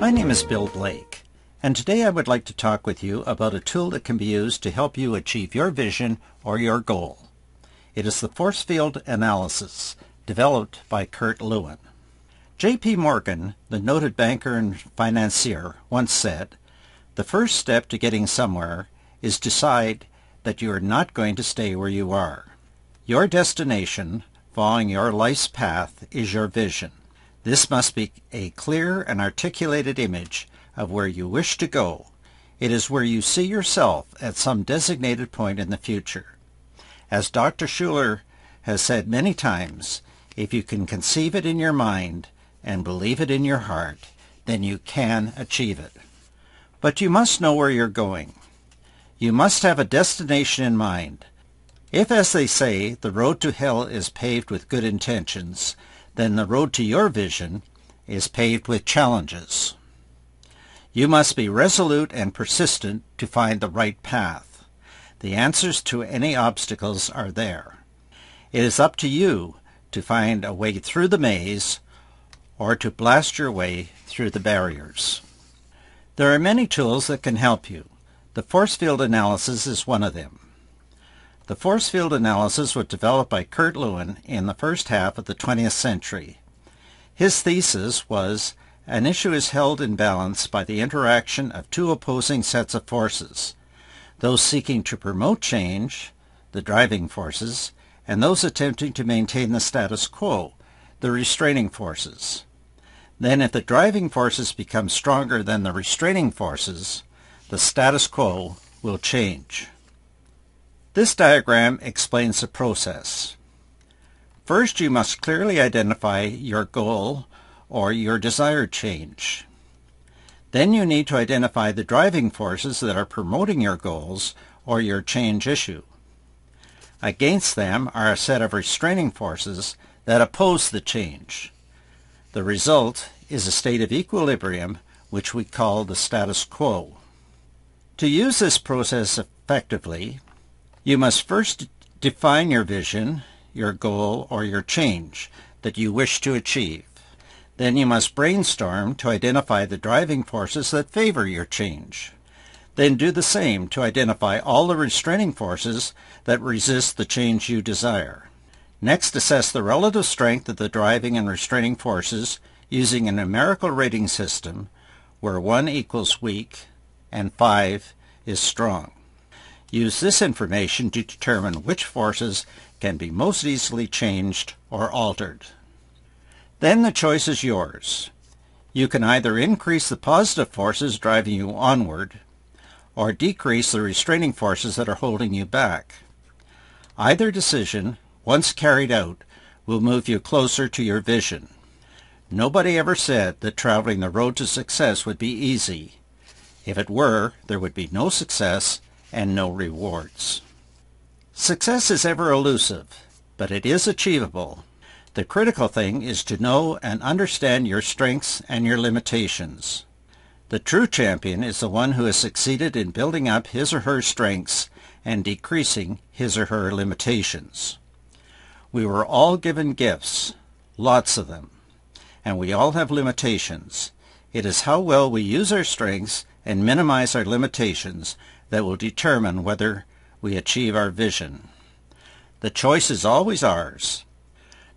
My name is Bill Blake, and today I would like to talk with you about a tool that can be used to help you achieve your vision or your goal. It is the force field analysis, developed by Kurt Lewin. J.P. Morgan, the noted banker and financier, once said, "The first step to getting somewhere is to decide that you are not going to stay where you are. Your destination, following your life's path, is your vision. This must be a clear and articulated image of where you wish to go. It is where you see yourself at some designated point in the future. As Dr. Schuller has said many times, if you can conceive it in your mind and believe it in your heart, then you can achieve it. But you must know where you're going. You must have a destination in mind. If, as they say, the road to hell is paved with good intentions, then the road to your vision is paved with challenges. You must be resolute and persistent to find the right path. The answers to any obstacles are there. It is up to you to find a way through the maze or to blast your way through the barriers. There are many tools that can help you. The force field analysis is one of them. The force field analysis was developed by Kurt Lewin in the first half of the 20th century. His thesis was, an issue is held in balance by the interaction of two opposing sets of forces, those seeking to promote change, the driving forces, and those attempting to maintain the status quo, the restraining forces. Then if the driving forces become stronger than the restraining forces, the status quo will change. This diagram explains the process. First, you must clearly identify your goal or your desired change. Then you need to identify the driving forces that are promoting your goals or your change issue. Against them are a set of restraining forces that oppose the change. The result is a state of equilibrium, which we call the status quo. To use this process effectively, you must first define your vision, your goal, or your change that you wish to achieve. Then you must brainstorm to identify the driving forces that favor your change. Then do the same to identify all the restraining forces that resist the change you desire. Next, assess the relative strength of the driving and restraining forces using a numerical rating system where 1 equals weak and 5 is strong. Use this information to determine which forces can be most easily changed or altered. Then the choice is yours. You can either increase the positive forces driving you onward or decrease the restraining forces that are holding you back. Either decision, once carried out, will move you closer to your vision. Nobody ever said that traveling the road to success would be easy. If it were, there would be no success and no rewards. Success is ever elusive, but it is achievable. The critical thing is to know and understand your strengths and your limitations. The true champion is the one who has succeeded in building up his or her strengths and decreasing his or her limitations. We were all given gifts, lots of them, and we all have limitations. It is how well we use our strengths and minimize our limitations that will determine whether we achieve our vision. The choice is always ours.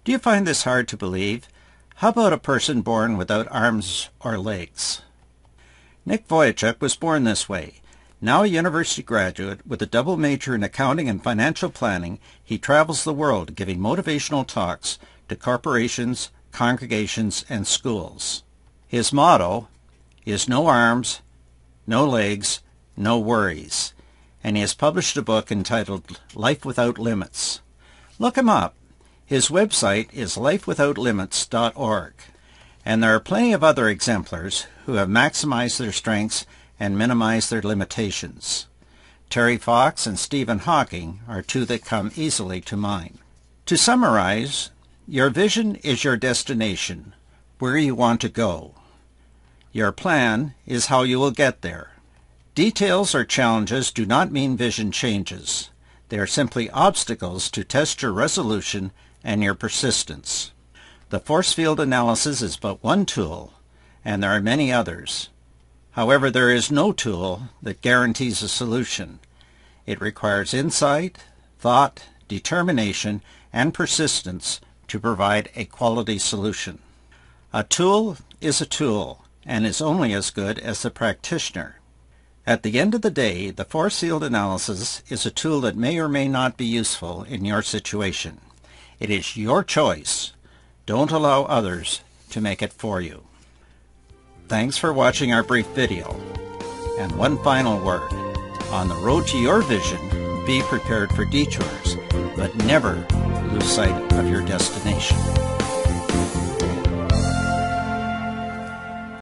Do you find this hard to believe? How about a person born without arms or legs? Nick Vujicic was born this way. Now a university graduate with a double major in accounting and financial planning, he travels the world giving motivational talks to corporations, congregations, and schools. His motto is no arms, no legs, no worries, and he has published a book entitled Life Without Limits. Look him up. His website is lifewithoutlimits.org, and there are plenty of other exemplars who have maximized their strengths and minimized their limitations. Terry Fox and Stephen Hawking are two that come easily to mind. To summarize, your vision is your destination, where you want to go. Your plan is how you will get there. Details or challenges do not mean vision changes. They are simply obstacles to test your resolution and your persistence. The force field analysis is but one tool, and there are many others. However, there is no tool that guarantees a solution. It requires insight, thought, determination, and persistence to provide a quality solution. A tool is a tool and is only as good as the practitioner. At the end of the day, the force field analysis is a tool that may or may not be useful in your situation. It is your choice. Don't allow others to make it for you. Thanks for watching our brief video. And one final word. On the road to your vision, be prepared for detours, but never lose sight of your destination.